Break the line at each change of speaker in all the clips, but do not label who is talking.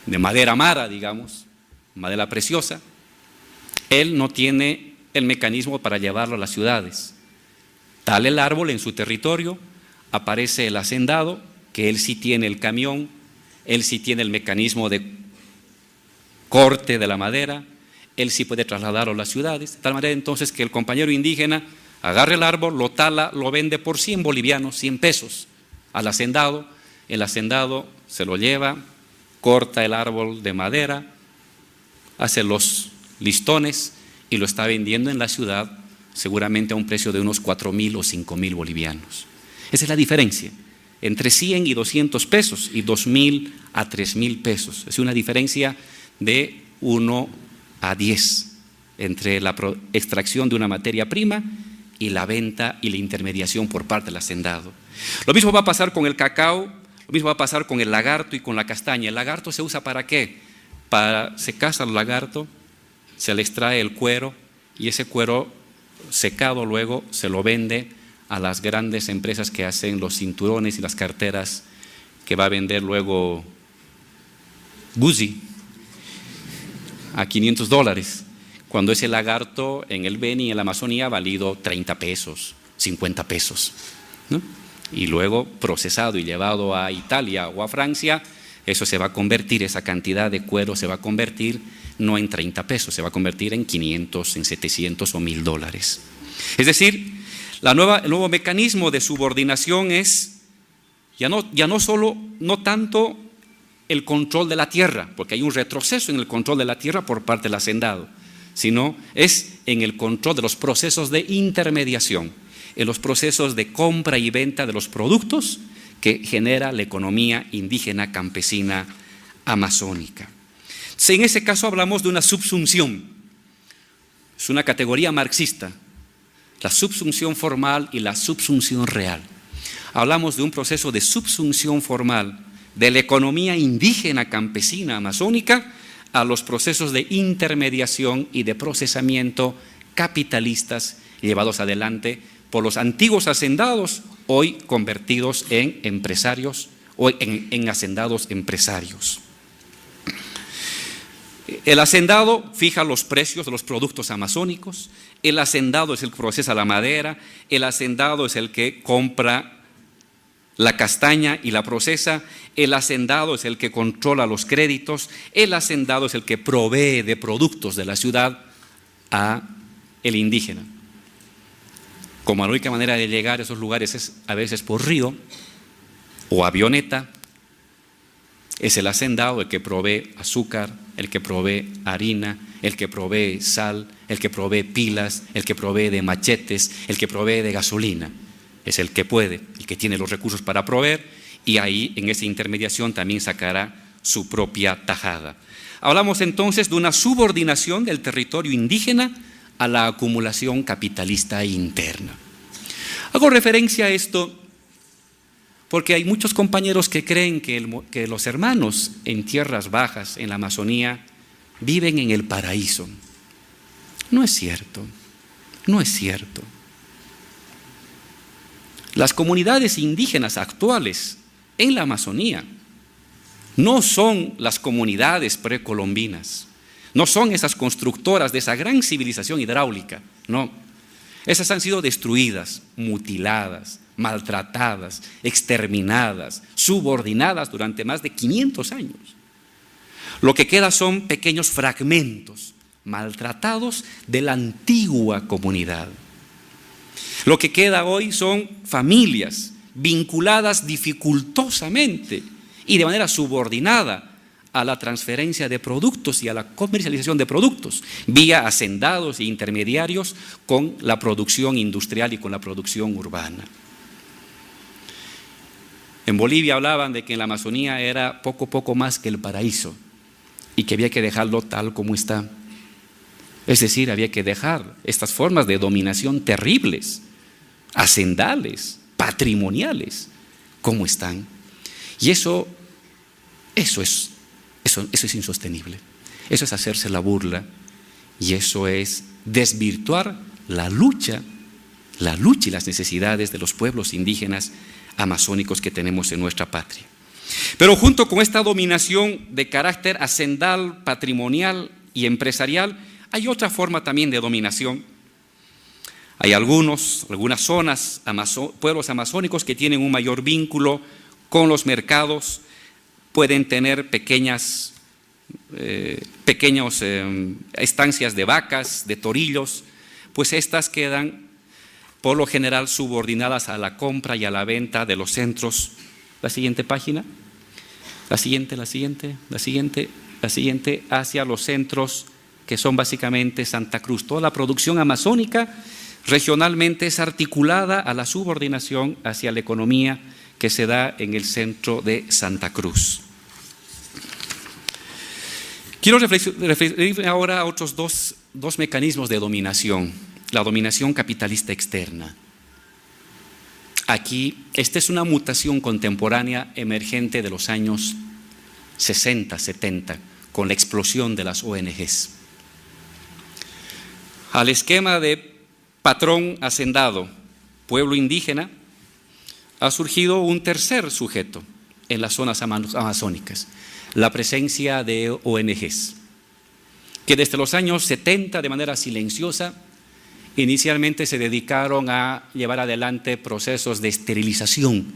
de madera amara, digamos, madera preciosa, él no tiene el mecanismo para llevarlo a las ciudades. Tala el árbol en su territorio, aparece el hacendado, que él sí tiene el camión, él sí tiene el mecanismo de corte de la madera, él sí puede trasladarlo a las ciudades, de tal manera entonces que el compañero indígena agarra el árbol, lo tala, lo vende por 100 bolivianos, 100 pesos al hacendado, el hacendado se lo lleva, corta el árbol de madera, hace los listones y lo está vendiendo en la ciudad seguramente a un precio de unos 4.000 o 5.000 bolivianos. Esa es la diferencia entre 100 y 200 pesos y 2.000 a 3.000 pesos. Es una diferencia de 1 a 10 entre la extracción de una materia prima y la venta y la intermediación por parte del hacendado. Lo mismo va a pasar con el cacao, lo mismo va a pasar con el lagarto y con la castaña. ¿El lagarto se usa para qué? Se caza el lagarto, se le extrae el cuero y ese cuero secado luego se lo vende a las grandes empresas que hacen los cinturones y las carteras que va a vender luego Gucci a $500, cuando ese lagarto en el Beni, en la Amazonía, ha valido 30 pesos, 50 pesos, ¿no? Y luego procesado y llevado a Italia o a Francia, eso se va a convertir, esa cantidad de cuero se va a convertir no en 30 pesos, se va a convertir en 500, en 700 o $1.000. Es decir, el nuevo mecanismo de subordinación es ya no tanto el control de la tierra, porque hay un retroceso en el control de la tierra por parte del hacendado, sino es en el control de los procesos de intermediación, en los procesos de compra y venta de los productos que genera la economía indígena campesina amazónica. En ese caso hablamos de una subsunción, es una categoría marxista, la subsunción formal y la subsunción real. Hablamos de un proceso de subsunción formal de la economía indígena campesina amazónica a los procesos de intermediación y de procesamiento capitalistas llevados adelante por los antiguos hacendados, hoy convertidos en empresarios o en hacendados empresarios. El hacendado fija los precios de los productos amazónicos, el hacendado es el que procesa la madera, el hacendado es el que compra la castaña y la procesa, el hacendado es el que controla los créditos, el hacendado es el que provee de productos de la ciudad a el indígena. Como la única manera de llegar a esos lugares es a veces por río o avioneta, es el hacendado el que provee azúcar, el que provee harina, el que provee sal, el que provee pilas, el que provee de machetes, el que provee de gasolina. Es el que puede, el que tiene los recursos para proveer, y ahí en esa intermediación también sacará su propia tajada. Hablamos entonces de una subordinación del territorio indígena a la acumulación capitalista interna. Hago referencia a esto porque hay muchos compañeros que creen que los hermanos en tierras bajas, en la Amazonía, viven en el paraíso. No es cierto, no es cierto. Las comunidades indígenas actuales en la Amazonía no son las comunidades precolombinas, no son esas constructoras de esa gran civilización hidráulica, no. Esas han sido destruidas, mutiladas, maltratadas, exterminadas, subordinadas durante más de 500 años. Lo que queda son pequeños fragmentos maltratados de la antigua comunidad. Lo que queda hoy son familias vinculadas dificultosamente y de manera subordinada a la transferencia de productos y a la comercialización de productos vía hacendados e intermediarios con la producción industrial y con la producción urbana. En Bolivia hablaban de que en la Amazonía era poco más que el paraíso y que había que dejarlo tal como está. Es decir, había que dejar estas formas de dominación terribles, hacendales, patrimoniales, como están. Y eso es insostenible. Eso es hacerse la burla y eso es desvirtuar la lucha y las necesidades de los pueblos indígenas amazónicos que tenemos en nuestra patria. Pero junto con esta dominación de carácter hacendal, patrimonial y empresarial, hay otra forma también de dominación. Hay algunas zonas, pueblos amazónicos que tienen un mayor vínculo con los mercados, pueden tener pequeñas estancias de vacas, de torillos, pues estas quedan por lo general subordinadas a la compra y a la venta de los centros. La siguiente página, la siguiente, hacia los centros que son básicamente Santa Cruz. Toda la producción amazónica regionalmente es articulada a la subordinación hacia la economía que se da en el centro de Santa Cruz. Quiero referirme ahora a otros dos mecanismos de dominación. La dominación capitalista externa. Aquí, esta es una mutación contemporánea emergente de los años 60, 70, con la explosión de las ONGs. Al esquema de patrón hacendado, pueblo indígena, ha surgido un tercer sujeto en las zonas amazónicas, la presencia de ONGs, que desde los años 70, de manera silenciosa, inicialmente se dedicaron a llevar adelante procesos de esterilización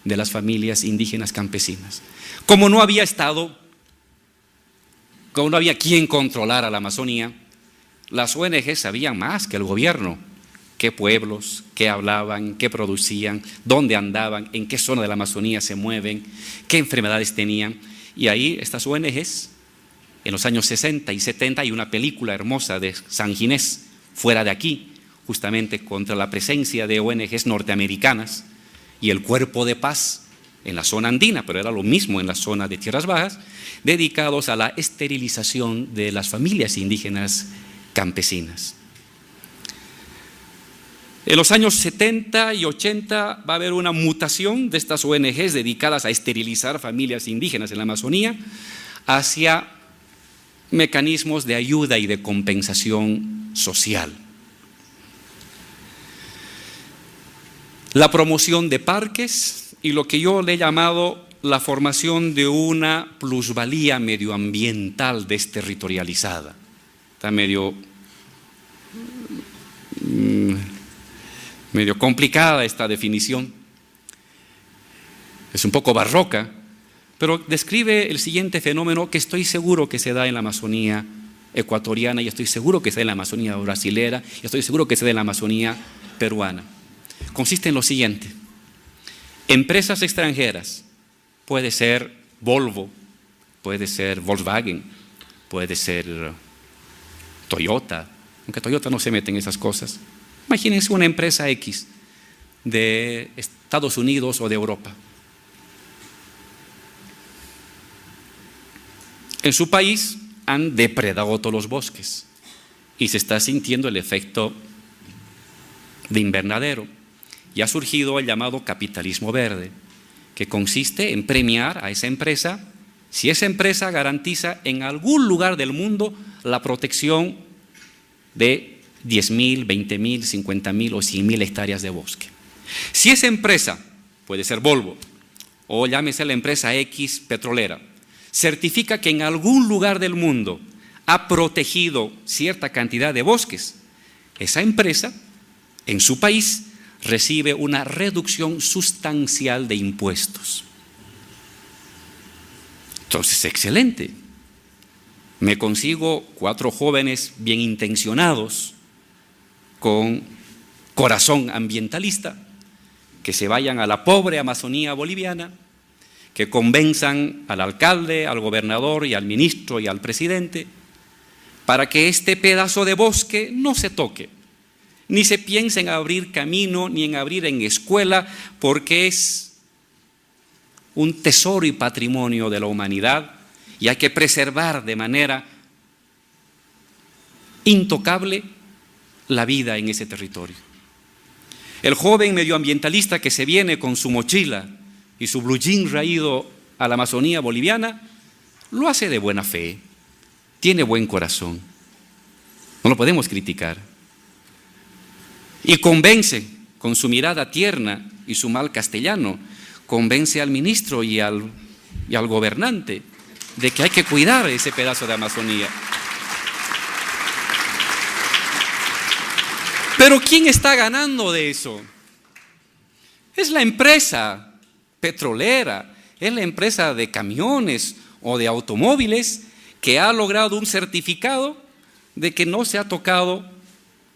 de las familias indígenas campesinas. Como no había Estado, como no había quien controlara la Amazonía, las ONG sabían más que el gobierno, qué pueblos, qué hablaban, qué producían, dónde andaban, en qué zona de la Amazonía se mueven, qué enfermedades tenían. Y ahí estas ONGs, en los años 60 y 70, hay una película hermosa de San Ginés, Fuera de aquí, justamente contra la presencia de ONGs norteamericanas y el Cuerpo de Paz en la zona andina, pero era lo mismo en la zona de Tierras Bajas, dedicados a la esterilización de las familias indígenas campesinas. En los años 70 y 80 va a haber una mutación de estas ONGs dedicadas a esterilizar familias indígenas en la Amazonía hacia mecanismos de ayuda y de compensación social. La promoción de parques y lo que yo le he llamado la formación de una plusvalía medioambiental desterritorializada. Está medio complicada esta definición, es un poco barroca, pero describe el siguiente fenómeno que estoy seguro que se da en la Amazonía ecuatoriana y estoy seguro que se da en la Amazonía brasilera y estoy seguro que se da en la Amazonía peruana. Consiste en lo siguiente: empresas extranjeras, puede ser Volvo, puede ser Volkswagen, puede ser Toyota, aunque Toyota no se mete en esas cosas. Imagínense una empresa X de Estados Unidos o de Europa. En su país han depredado todos los bosques y se está sintiendo el efecto de invernadero. Y ha surgido el llamado capitalismo verde, que consiste en premiar a esa empresa si esa empresa garantiza en algún lugar del mundo la protección de 10.000, 20.000, 50.000 o 100.000 hectáreas de bosque. Si esa empresa, puede ser Volvo o llámese la empresa X petrolera, certifica que en algún lugar del mundo ha protegido cierta cantidad de bosques, esa empresa en su país recibe una reducción sustancial de impuestos. Entonces, excelente. Me consigo 4 jóvenes bien intencionados, con corazón ambientalista, que se vayan a la pobre Amazonía boliviana, que convenzan al alcalde, al gobernador y al ministro y al presidente para que este pedazo de bosque no se toque, ni se piense en abrir camino, ni en abrir en escuela, porque es un tesoro y patrimonio de la humanidad y hay que preservar de manera intocable la vida en ese territorio. El joven medioambientalista que se viene con su mochila y su blue jean raído a la Amazonía boliviana, lo hace de buena fe, tiene buen corazón, no lo podemos criticar. Y convence con su mirada tierna y su mal castellano, convence al ministro y al y al gobernante de que hay que cuidar ese pedazo de Amazonía. Pero ¿quién está ganando de eso? Es la empresa petrolera, es la empresa de camiones o de automóviles que ha logrado un certificado de que no se ha tocado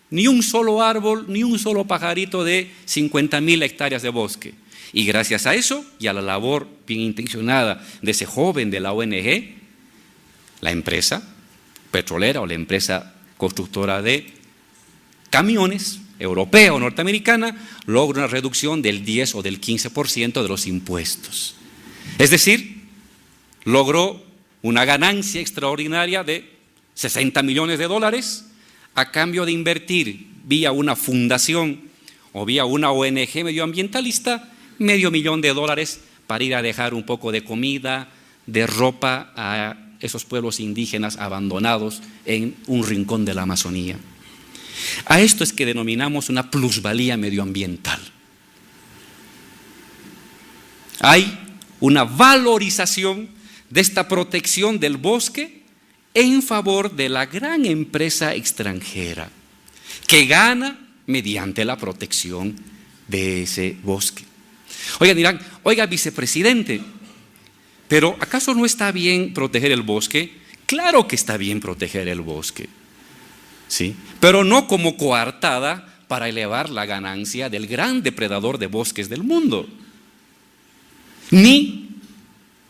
ni un solo árbol, ni un solo pajarito de 50.000 hectáreas de bosque. Y gracias a eso y a la labor bien intencionada de ese joven de la ONG, la empresa petrolera o la empresa constructora de camiones, europea o norteamericana, logra una reducción del 10 o del 15% de los impuestos. Es decir, logró una ganancia extraordinaria de $60 millones a cambio de invertir vía una fundación o vía una ONG medioambientalista $500 000 para ir a dejar un poco de comida, de ropa a esos pueblos indígenas abandonados en un rincón de la Amazonía. A esto es que denominamos una plusvalía medioambiental. Hay una valorización de esta protección del bosque en favor de la gran empresa extranjera que gana mediante la protección de ese bosque. Oigan, dirán, oiga, vicepresidente, ¿pero acaso no está bien proteger el bosque? Claro que está bien proteger el bosque, ¿sí? Pero no como coartada para elevar la ganancia del gran depredador de bosques del mundo, ni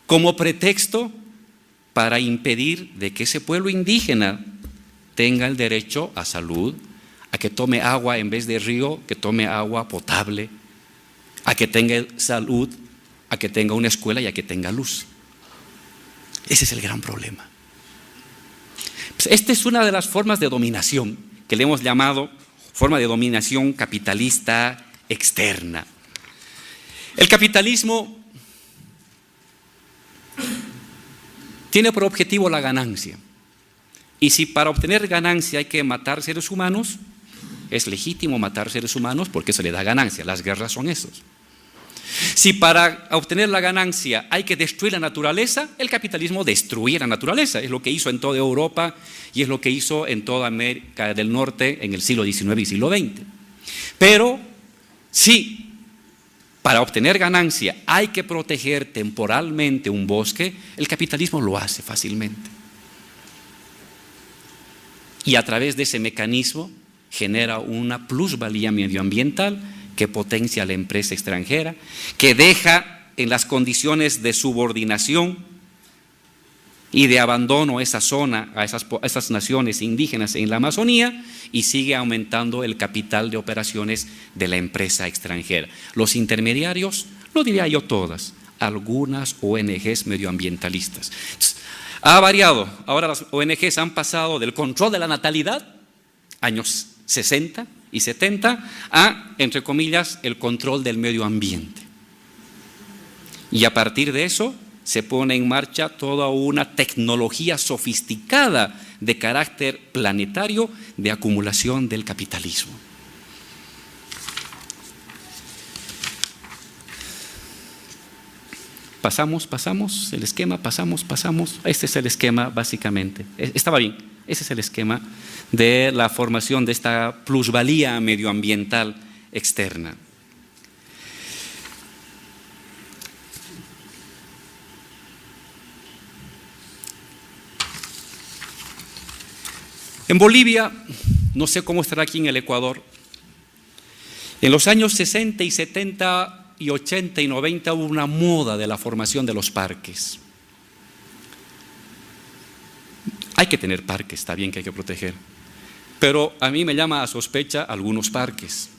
como pretexto para impedir de que ese pueblo indígena tenga el derecho a salud, a que tome agua en vez de río, que tome agua potable, a que tenga salud, a que tenga una escuela y a que tenga luz. Ese es el gran problema. Esta es una de las formas de dominación que le hemos llamado forma de dominación capitalista externa. El capitalismo tiene por objetivo la ganancia. Y si para obtener ganancia hay que matar seres humanos, es legítimo matar seres humanos porque se le da ganancia. Las guerras son esos. Si para obtener la ganancia hay que destruir la naturaleza, el capitalismo destruye la naturaleza. Es lo que hizo en toda Europa y es lo que hizo en toda América del Norte en el siglo XIX y siglo XX. Pero si para obtener ganancia hay que proteger temporalmente un bosque, el capitalismo lo hace fácilmente. Y a través de ese mecanismo genera una plusvalía medioambiental que potencia a la empresa extranjera, que deja en las condiciones de subordinación y de abandono esa zona, a esas naciones indígenas en la Amazonía, y sigue aumentando el capital de operaciones de la empresa extranjera. Los intermediarios, no diría yo todas, algunas ONGs medioambientalistas. Ha variado, ahora las ONGs han pasado del control de la natalidad, años 60 y 70, a, entre comillas, el control del medio ambiente. Y a partir de eso se pone en marcha toda una tecnología sofisticada de carácter planetario de acumulación del capitalismo. Pasamos el esquema, pasamos. Este es el esquema básicamente. Estaba bien, ese es el esquema de la formación de esta plusvalía medioambiental externa. En Bolivia, no sé cómo estará aquí en el Ecuador, en los años 60 y 70 y 80 y 90 hubo una moda de la formación de los parques. Hay que tener parques, está bien que hay que proteger, pero a mí me llama a sospecha algunos parques.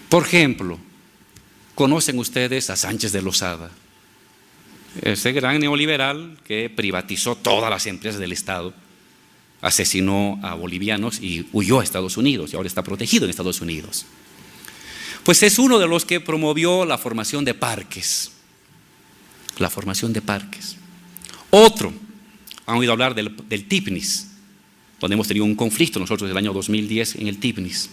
Por ejemplo, ¿conocen ustedes a Sánchez de Lozada? Ese gran neoliberal que privatizó todas las empresas del Estado, asesinó a bolivianos y huyó a Estados Unidos y ahora está protegido en Estados Unidos. Pues es uno de los que promovió la formación de parques. La formación de parques. Otro, han oído hablar del TIPNIS, donde hemos tenido un conflicto nosotros del año 2010 en el TIPNIS.